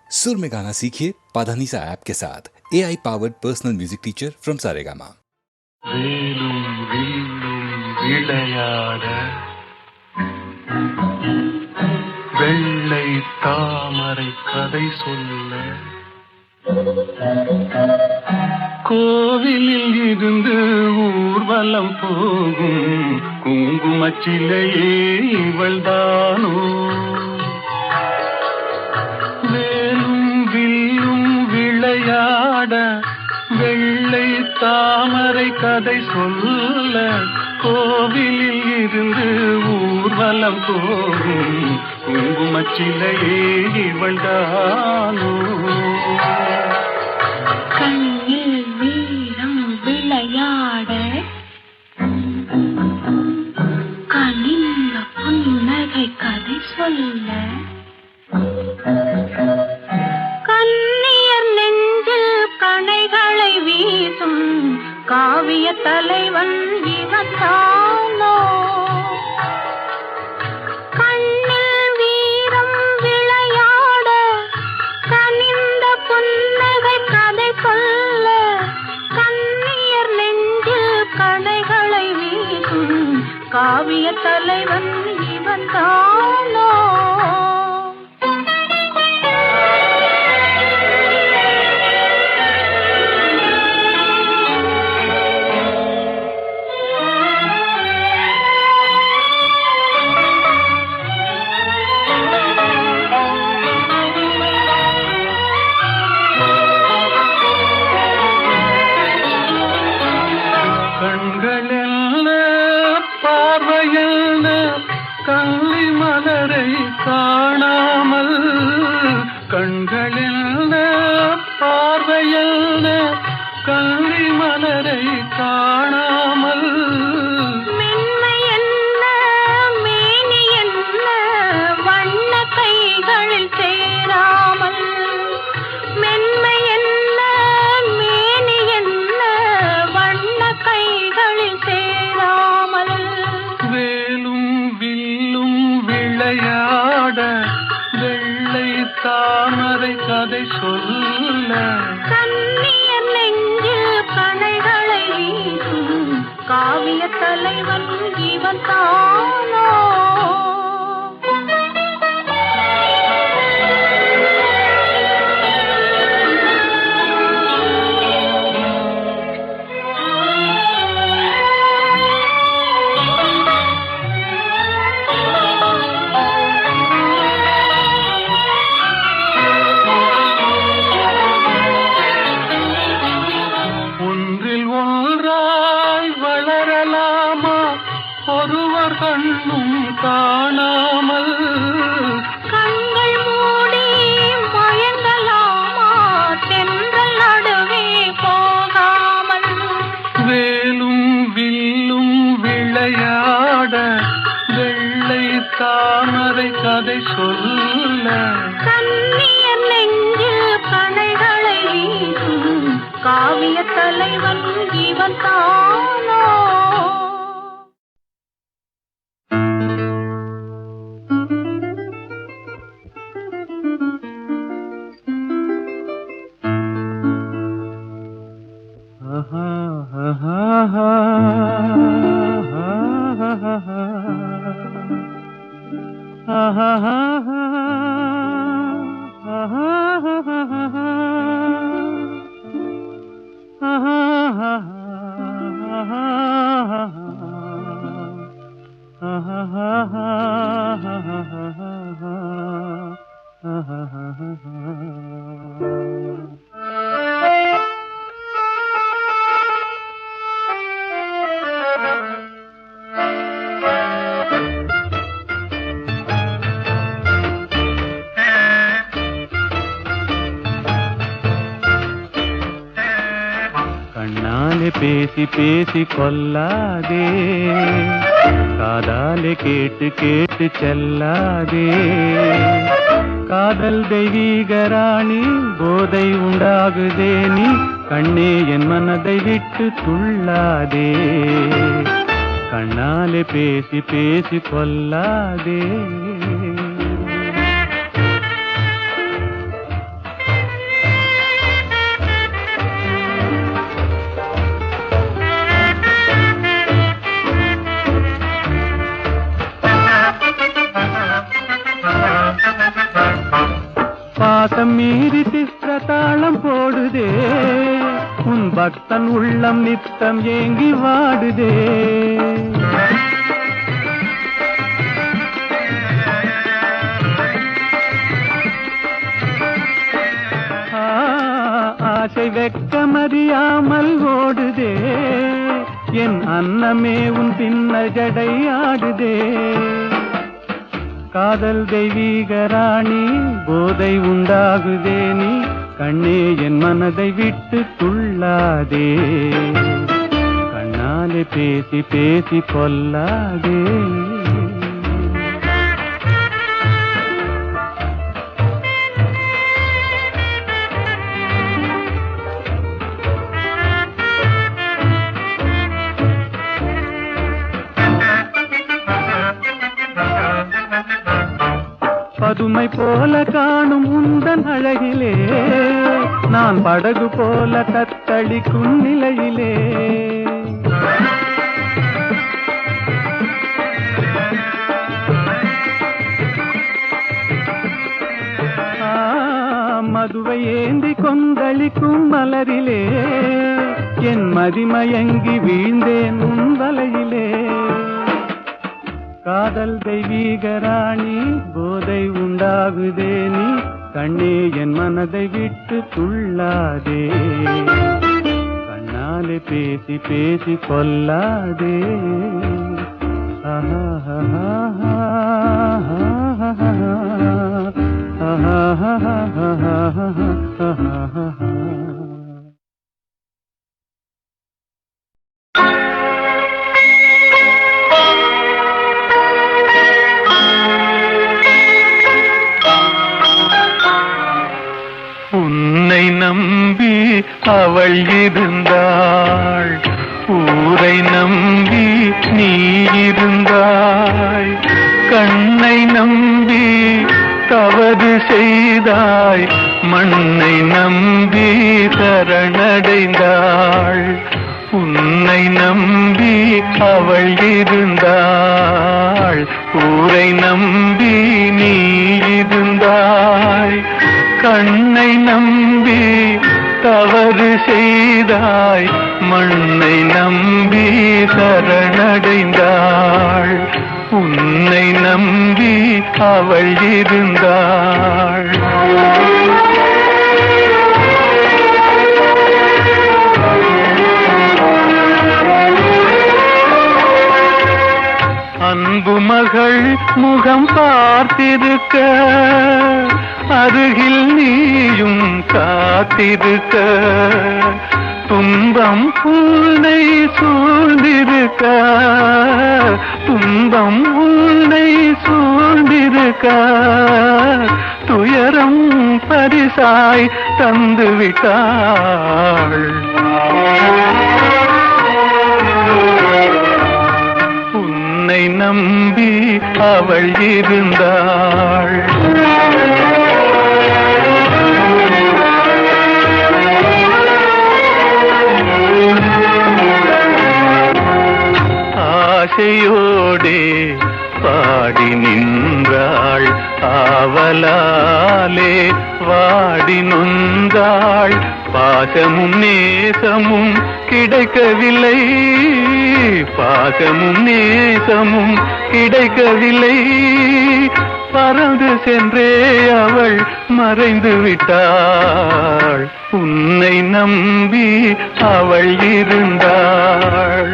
सुर में गाना सीखिए पाधानीसा ऐप के साथ AI powered personal music teacher from Saregama. வேலும் வில்லும் விளையாட வெள்ளை தாமரை கதை சொல்ல கோவிலில் இருந்து ஊர்வலம் போகும் குங்குமச்சிலையே இவள்தானோ. வேலும் வில்லும் விளையாட வெள்ளை தாமரை கதை சொல்ல கோவிலில் இருந்து ஊர்வலம் போகும் குங்குமச்சிலையே இவள்தானோ. கண்ணில் வீரம் விளையாட கனிந்த புன்னகை கதை சொல்ல கண்ணியர் நெஞ்சில் கணைகளை வீசும் காவிய தலைவன் இவன் தானோ. கண்ணில் வீரம் விளையாட கனிந்த புன்னகை கதை சொல்ல கண்ணியர் நெஞ்சில் கணைகளை வீசும் காவிய தலைவன் இவன் தானோ. கள்ளி மலரை காணாமல் கண்களில் பார்வையில் கள்ளி மலரை காணாமல் மென்மை என்ன மேனி என்ன வண்ண கைகளில் சேராமல் மென்மை என்ன மேனி என்ன வண்ண கைகளில் சேராமல் வேலும் வில்லும் விளையாட வெள்ளை தாமரை கதை சொல்ல கண்ணியர் நெஞ்சில் கணைகளை வீசும் காவிய தலைவன் இவன் தானோ. ஒருவர் கண்ணும் காணாமல் கண்கள் மூடி மயங்கலாமா தென்றல் நடுவே போகாமல் வேலும் வில்லும் விளையாட வெள்ளை தாமரை கதை சொல்ல கண்ணியர் நெஞ்சில் கணைகளை வீசும் காவிய தலைவன் இவன் தானோ. பேசி பேசி கொல்லாதே காதாலே கேட்டு கேட்டு செல்லாதே காதல் தெய்வீக ராணி போதை உண்டாகுதே நீ கண்ணே என் மனதை விட்டு துள்ளாதே கண்ணாலே பேசி பேசி கொல்லாதே பாசம் மீறி திஸ்ரதாளம் போடுதே, உன் பக்தன் உள்ளம் நித்தம் ஏங்கி வாடுதே. ஆசை வெட்கமறியாமல் ஓடுதே, என் அன்னமே உன் பின்ன ஜடை ஆடுதே. காதல் தெய்வீக ராணி, போதை உண்டாகுதே நீ, கண்ணே என் மனதை விட்டு துள்ளாதே. கண்ணாலே பேசி பேசி கொல்லாதே. பதுமை போல காணும் உந்தன் அழகிலே, நான் படகு போல தத்தளிக்கும் நிலையிலே. மதுவை ஏந்தி கொந்தளிக்கும் மலரிலே, என் மதிமயங்கி வீழ்ந்தேன் உன் வலையிலே. காதல் தெய்வீக ராணி, போதை உண்டாகுதே நீ, கண்ணே என் மனதை விட்டு துள்ளாதே. கண்ணாலே பேசி பேசி கொல்லாதே. உன்னை நம்பி அவள் இருந்தாள், ஊரை நம்பி நீ இருந்தாய். கண்ணை நம்பி தவறு செய்தாய், மண்ணை நம்பி சரணடைந்தாள். உன்னை நம்பி அவள் இருந்தாள், ஊரை நம்பி நீ இருந்தாய். கண்ணை நம்பி தவறு செய்தாய், மண்ணை நம்பி சரணடைந்தாள். உன்னை நம்பி அவள் இருந்தாள். அன்பு மகள் முகம் பார்த்திருக்க, அருகில் நீயும் காத்திருக்க. துன்பம் உன்னை சூழ்ந்திருக்க, துன்பம் உன்னை சூழ்ந்திருக்க. துயரம் பரிசாய் தந்துவிட்டாள். உன்னை நம்பி அவள் இருந்தாள். ஆசையோடே பாடி நின்றாள், ஆவலாலே வாடி நொந்தாள். பாசமும் நேசமும் கிடைக்கவில்லை, பாசமும் நேசமும் கிடைக்கவில்லை. பறந்து சென்றே அவள் மறைந்து விட்டாள். உன்னை நம்பி அவள் இருந்தாள்.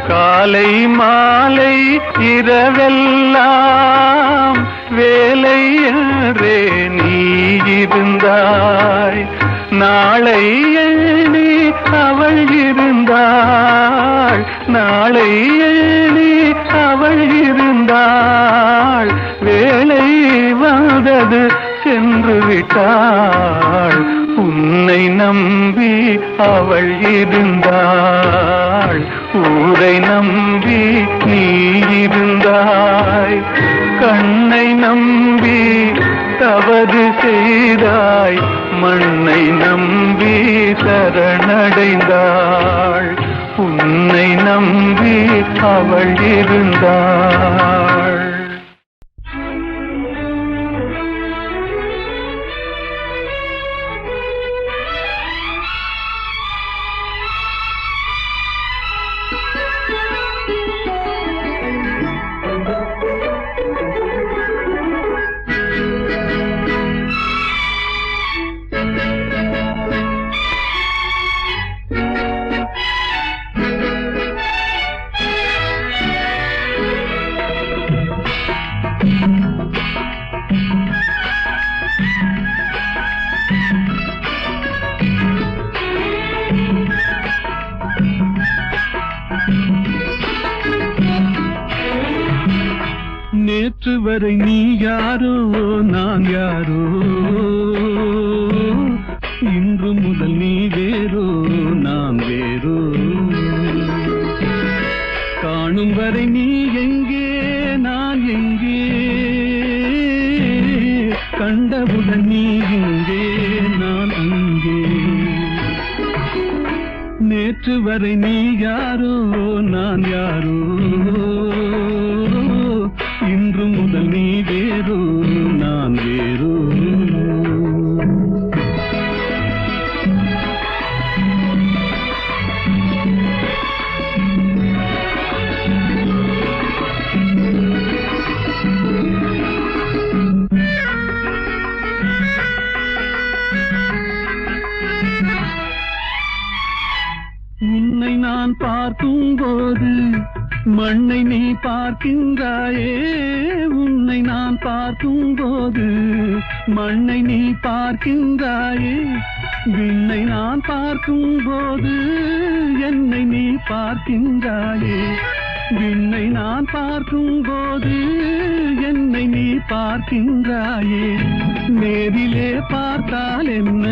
காலை மாலை இரவெல்லாம் வேலை என்றே நீ இருந்தாய். நாளை எண்ணி அவள் இருந்தாள், நாளை எண்ணி அவள் இருந்தாள். வேலை வந்தது சென்று விட்டாள். உன்னை நம்பி அவள் இருந்தாள். ஊரை நம்பி நீ இருந்தாய். கண்ணை நம்பி தவறு செய்தாய், மண்ணை நம்பி சரணடைந்தாள். அவள் இருந்தாள். நேற்று வரை நீ யாரோ நான் யாரோ, இன்று முதல் நீ வேறோ நான் வேறோ. காணும் வரை நீ எங்கே நான் எங்கே, கண்டவுடன் நீ எங்கே நான் அங்கே. நேற்று வரை நீ யாரோ நான் யாரோ, இன்று முதல் நீ வேறோ நான் வேறோ. உன்னை நான் பார்க்கும் போது மண்ணை நீ பார்க்கின்றாயே, உன்னை நான் பார்க்கும் போது மண்ணை நீ பார்க்கின்றாயே. விண்ணை நான் பார்க்கும் போது என்னை நீ பார்க்கின்றாயே. விண்ணை நான் பார்க்கும் போது என்னை நீ பார்க்கின்றாயே. நேரிலே பார்த்தால் என்ன,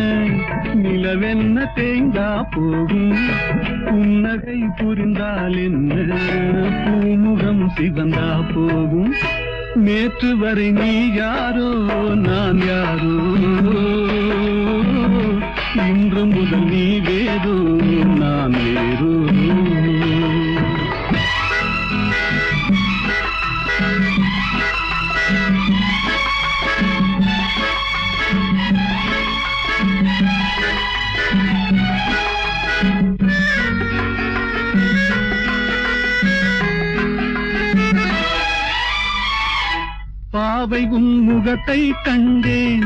நிலவென்ன தேய்ந்தா போகும். புன்னகை புரிந்தால் என்ன, பூமுகம் சிவந்தா போகும். நேற்று வரை நீ யாரோ நான் யாரோ, இன்று முதல் நீ வேறோ நான் வேறோ. பாவை உன் முகத்தை கண்டேன்,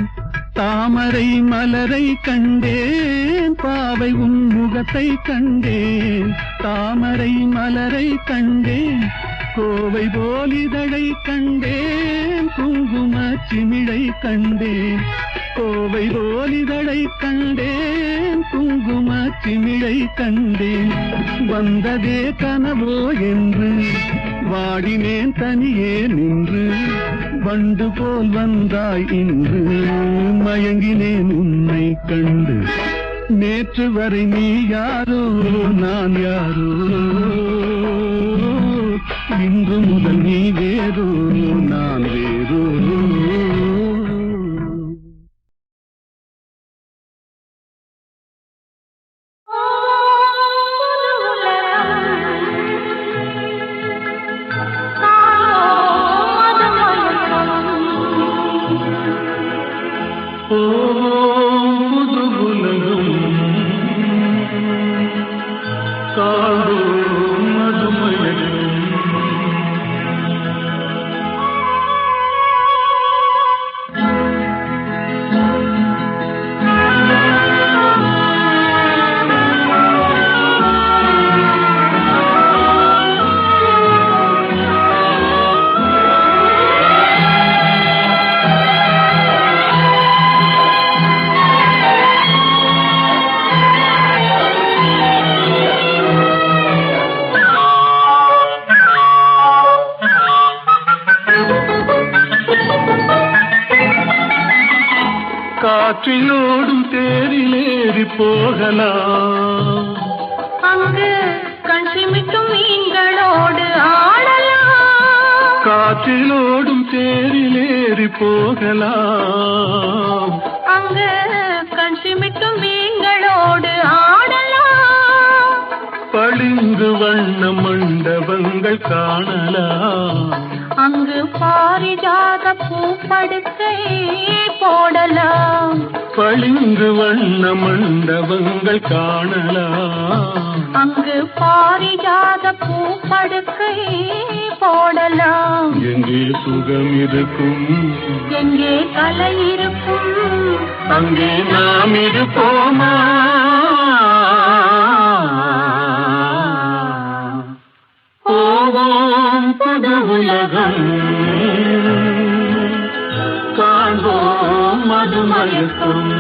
தாமரை மலரை கண்டேன். பாவை உன் முகத்தை கண்டேன், தாமரை மலரை கண்டேன். கோவை போல் இதழை கண்டேன், குங்கும சிமிழை கண்டேன். கோவை போல் இதழை கண்டேன், குங்கும சிமிழை கண்டேன். வந்ததே கனவோ என்று வாடினேன் தனியே நின்று. வண்டு போல் வந்தாய் இன்று, மயங்கினேன் உன்னை கண்டு. நேற்று வரை நீ யாரோ நான் யாரோ, இன்று முதல் நீ வேறோ நான் வேறோ. காற்றிலோடும் தேரிலேறி போகலாம், அங்கு கண் சிமிட்டும் மீன்களோடு ஆடலாம். காற்றிலோடும் தேரிலேறி போகலாம், அங்கு கண் சிமிட்டும் மீன்களோடு ஆடலாம். பளிங்கு வண்ண மண்டபங்கள் காணலாம். அங்கு பாரிஜாத பூப்படுக்கை போடலாம். பளிங்கு வண்ண மண்டபங்கள் காணலாம். அங்கு பாரிஜாத பூப்படுக்கை போடலாம். எங்கே சுகம் இருக்கும், எங்கே கலை இருக்கும், அங்கே நாம் இருப்போமா? போவோம் புது உலகம், காண்போம் மதுமயக்கம்.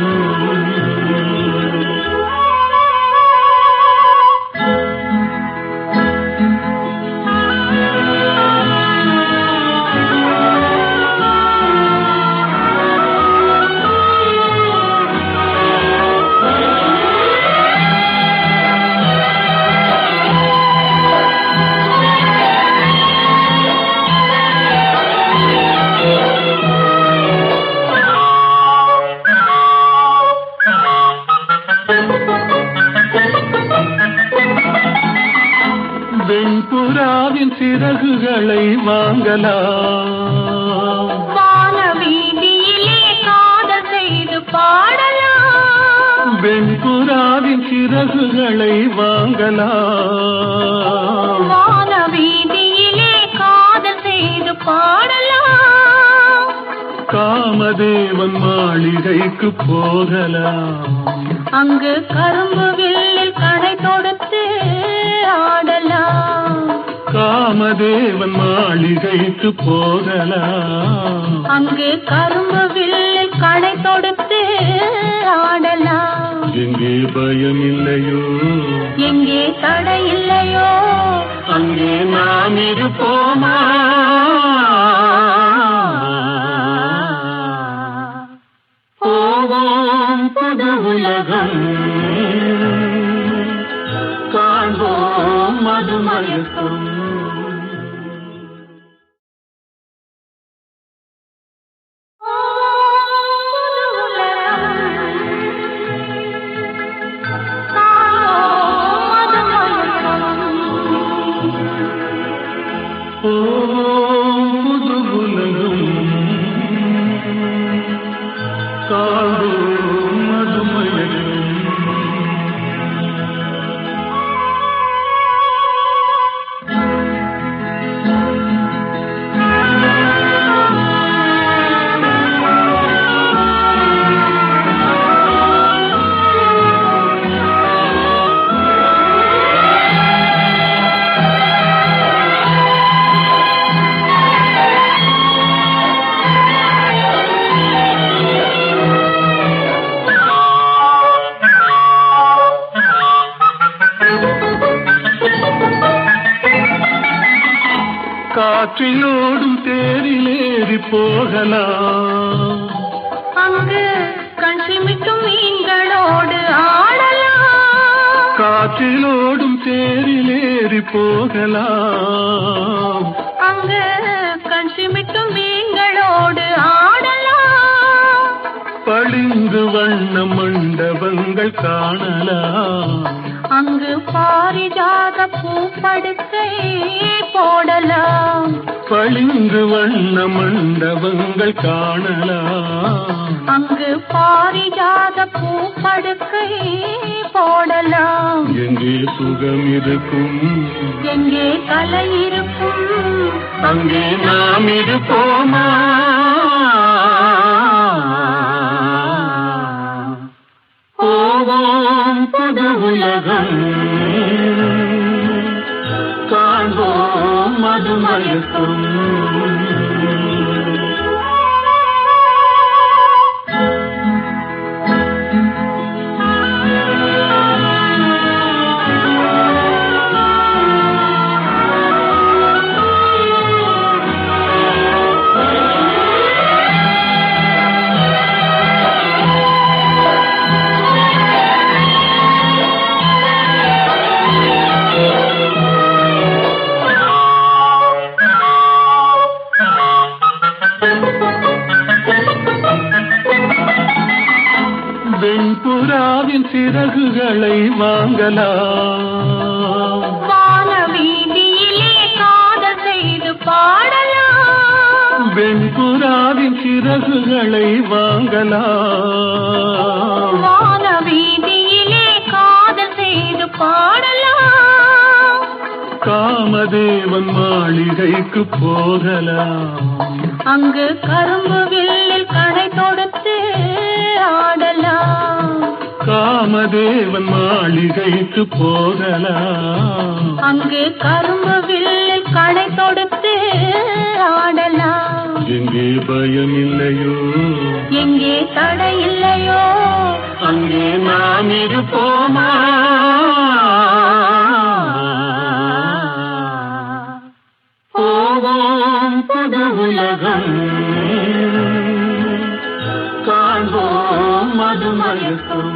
வெண்புறாவின் சிறகுகளை வாங்கலாம். வான வீதியிலே காதல் செய்து பாடலாம். வெண்புறாவின் சிறகுகளை வாங்கலாம். வான வீதியிலே காதல் செய்து பாடலாம். காமதேவன் மாளிகைக்கு போகலாம். அங்கு கரும்பு வில்லில் கடை தொடுத்து ஆடலாம். காமதேவன் மாளிகைக்கு போகலாம். அங்கு கரும்பு வில்லில் கடை தொடுத்து ஆடலாம். எங்கே பயம் இல்லையோ, எங்கே தடை இல்லையோ, அங்கே நாம் இருப்போமா? போவோம் புது உலகம், காண்போம் மதுமயக்கம். போவோம் புது உலகம், காண்போம் மதுமயக்கம். காற்றிலோடும் தேரிலேறி போகலாம். அங்கு கண் சிமிட்டும் மீன்களோடு ஆடலாம். காற்றிலோடும் தேரிலேறி போகலாம். அங்கு கண் சிமிட்டும் மீன்களோடு ஆடலாம். பளிங்கு வண்ண மண்டபங்கள் காணலாம். அங்கு பாரிஜாத பூப்படுக்கை போடலாம். பளிங்கு வண்ண மண்டபங்கள் காணலாம். அங்கு பாரிஜாத பூப்படுக்கை போடலாம். எங்கே சுகம் இருக்கும், எங்கே கலை இருக்கும், அங்கே நாம் இருப்போமா? போவோம் புது உலகம், காண்போம் மதுமயக்கம். வெண்புறாவின் சிறகுகளை வாங்கலாம். சிறகுகளை வாங்கலாம். வான வீதியிலே காதல் செய்து பாடலாம். காமதேவன் மாளிகைக்கு போகலாம். அங்கு கரும்பு வில்லில் கடை தொடுத்து ஆடலாம். காமதேவன் மாளிகைக்கு போகலாம். அங்கு கரும்பு வில்லில் கடை தொடுத்து ஆடலாம். எங்கே பயம் இல்லையோ, எங்கே தடை இல்லையோ, அங்கே நாம் இருப்போமா? போவோம் புது உலகம், காண்போம் மதுமயக்கும்